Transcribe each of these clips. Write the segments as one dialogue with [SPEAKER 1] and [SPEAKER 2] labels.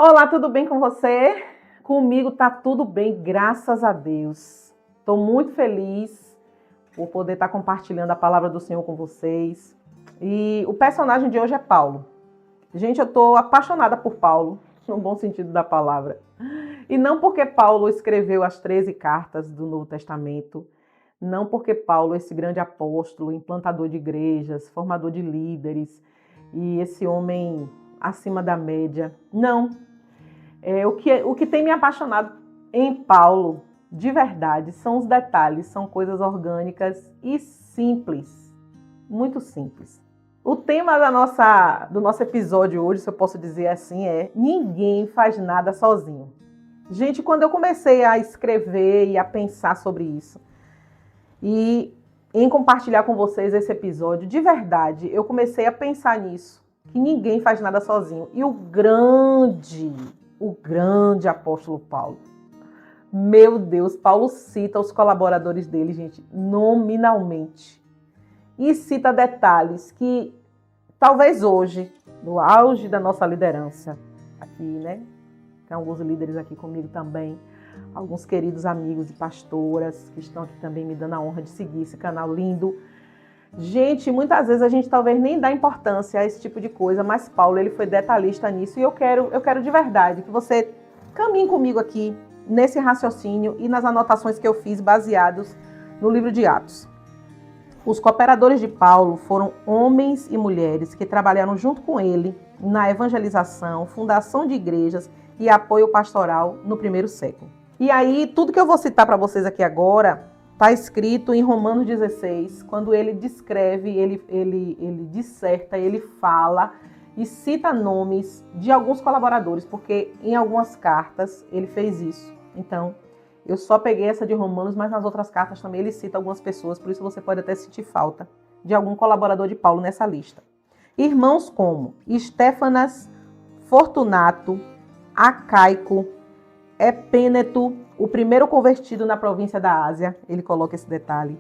[SPEAKER 1] Olá, tudo bem com você? Comigo tá tudo bem, graças a Deus. Estou muito feliz por poder estar compartilhando a palavra do Senhor com vocês. E o personagem de hoje é Paulo. Gente, eu estou apaixonada por Paulo, no bom sentido da palavra. E não porque Paulo escreveu as 13 cartas do Novo Testamento, não porque Paulo, esse grande apóstolo, implantador de igrejas, formador de líderes, e esse homem acima da média. Não. O que tem me apaixonado em Paulo, de verdade, são os detalhes, são coisas orgânicas e simples, muito simples. O tema do nosso episódio hoje, se eu posso dizer assim, é ninguém faz nada sozinho. Gente, quando eu comecei a escrever e a pensar sobre isso, e em compartilhar com vocês esse episódio, de verdade, eu comecei a pensar nisso, que ninguém faz nada sozinho. E o grande apóstolo Paulo. Meu Deus, Paulo cita os colaboradores dele, gente, nominalmente. E cita detalhes que talvez hoje, no auge da nossa liderança, aqui, né? Tem alguns líderes aqui comigo também, alguns queridos amigos e pastoras que estão aqui também me dando a honra de seguir esse canal lindo. Gente, muitas vezes a gente talvez nem dá importância a esse tipo de coisa, mas Paulo, ele foi detalhista nisso e eu quero de verdade que você caminhe comigo aqui nesse raciocínio e nas anotações que eu fiz baseados no livro de Atos. Os cooperadores de Paulo foram homens e mulheres que trabalharam junto com ele na evangelização, fundação de igrejas e apoio pastoral no primeiro século. E aí, tudo que eu vou citar para vocês aqui agora está escrito em Romanos 16, quando ele descreve, ele disserta, ele fala e cita nomes de alguns colaboradores, porque em algumas cartas ele fez isso. Então, eu só peguei essa de Romanos, mas nas outras cartas também ele cita algumas pessoas, por isso você pode até sentir falta de algum colaborador de Paulo nessa lista. Irmãos como Estéfanas, Fortunato, Acaico, Epêneto, o primeiro convertido na província da Ásia, ele coloca esse detalhe.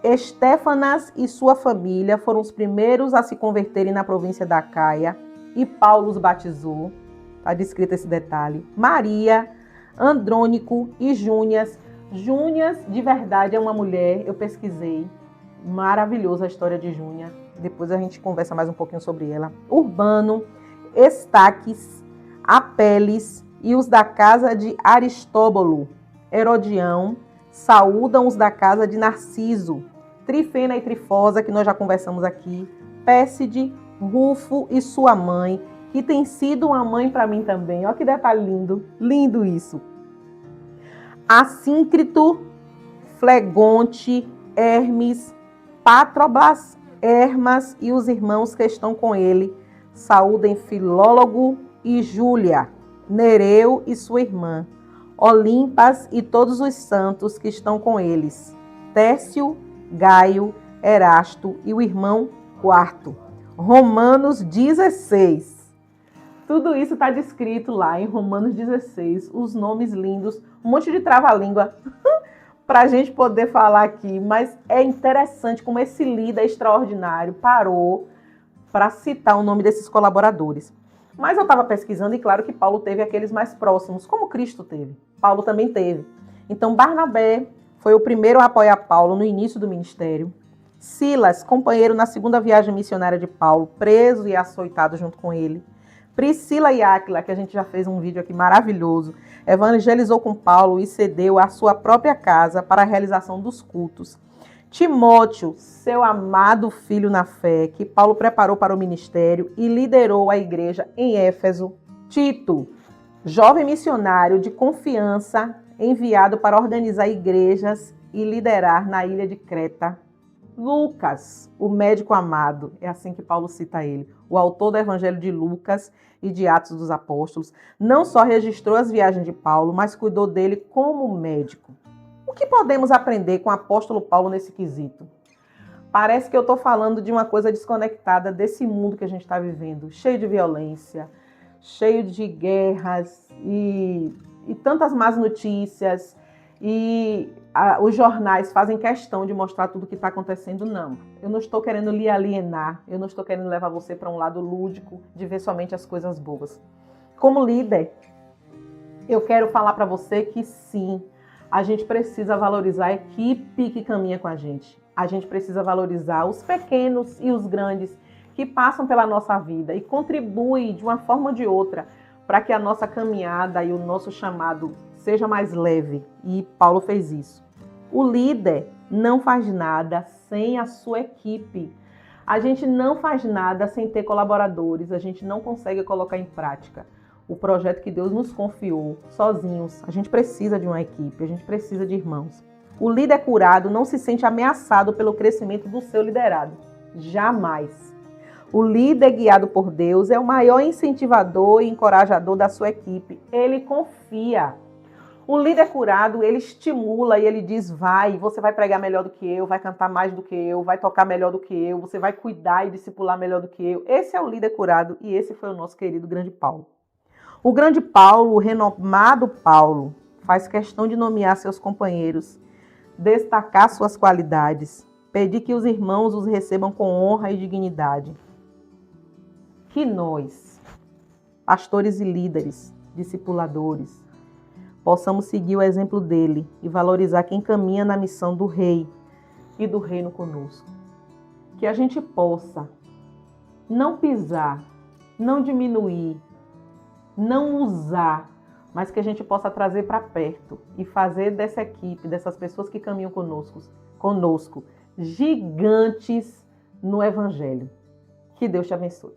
[SPEAKER 1] Estéfanas e sua família foram os primeiros a se converterem na província da Acaia e Paulo os batizou, está descrito esse detalhe. Maria, Andrônico e Júnias. Júnias, de verdade, é uma mulher, eu pesquisei, maravilhosa a história de Júnia, depois a gente conversa mais um pouquinho sobre ela. Urbano, Estaques, Apeles, e os da casa de Aristóbulo, Herodião, saúdam os da casa de Narciso, Trifena e Trifosa, que nós já conversamos aqui, Pérside, Rufo e sua mãe, que tem sido uma mãe para mim também. Olha que detalhe lindo, lindo isso. Assíncrito, Flegonte, Hermes, Patrobas, Hermas e os irmãos que estão com ele, saúdem Filólogo e Júlia, Nereu e sua irmã, Olimpas e todos os santos que estão com eles, Técio, Gaio, Erasto e o irmão Quarto. Romanos 16. Tudo isso está descrito lá em Romanos 16, os nomes lindos, um monte de trava-língua para a gente poder falar aqui, mas é interessante como esse líder extraordinário parou para citar o nome desses colaboradores. Mas eu estava pesquisando e claro que Paulo teve aqueles mais próximos, como Cristo teve. Paulo também teve. Então Barnabé foi o primeiro a apoiar Paulo no início do ministério. Silas, companheiro na segunda viagem missionária de Paulo, preso e açoitado junto com ele. Priscila e Áquila, que a gente já fez um vídeo aqui maravilhoso, evangelizou com Paulo e cedeu a sua própria casa para a realização dos cultos. Timóteo, seu amado filho na fé, que Paulo preparou para o ministério e liderou a igreja em Éfeso. Tito, jovem missionário de confiança, enviado para organizar igrejas e liderar na ilha de Creta. Lucas, o médico amado, é assim que Paulo cita ele, o autor do Evangelho de Lucas e de Atos dos Apóstolos, não só registrou as viagens de Paulo, mas cuidou dele como médico. O que podemos aprender com o apóstolo Paulo nesse quesito? Parece que eu estou falando de uma coisa desconectada desse mundo que a gente está vivendo, cheio de violência, cheio de guerras e tantas más notícias. E os jornais fazem questão de mostrar tudo o que está acontecendo. Não, eu não estou querendo lhe alienar, eu não estou querendo levar você para um lado lúdico de ver somente as coisas boas. Como líder, eu quero falar para você que sim, a gente precisa valorizar a equipe que caminha com a gente. A gente precisa valorizar os pequenos e os grandes que passam pela nossa vida e contribuem de uma forma ou de outra para que a nossa caminhada e o nosso chamado seja mais leve. E Paulo fez isso. O líder não faz nada sem a sua equipe. A gente não faz nada sem ter colaboradores, a gente não consegue colocar em prática o projeto que Deus nos confiou sozinhos. A gente precisa de uma equipe, a gente precisa de irmãos. O líder curado não se sente ameaçado pelo crescimento do seu liderado. Jamais. O líder guiado por Deus é o maior incentivador e encorajador da sua equipe. Ele confia. O líder curado, ele estimula e ele diz, você vai pregar melhor do que eu, vai cantar mais do que eu, vai tocar melhor do que eu, você vai cuidar e discipular melhor do que eu. Esse é o líder curado e esse foi o nosso querido grande Paulo. O grande Paulo, o renomado Paulo, faz questão de nomear seus companheiros, destacar suas qualidades, pedir que os irmãos os recebam com honra e dignidade. Que nós, pastores e líderes, discipuladores, possamos seguir o exemplo dele e valorizar quem caminha na missão do Rei e do reino conosco. Que a gente possa não pisar, não diminuir, não usar, mas que a gente possa trazer para perto e fazer dessa equipe, dessas pessoas que caminham conosco, gigantes no Evangelho. Que Deus te abençoe.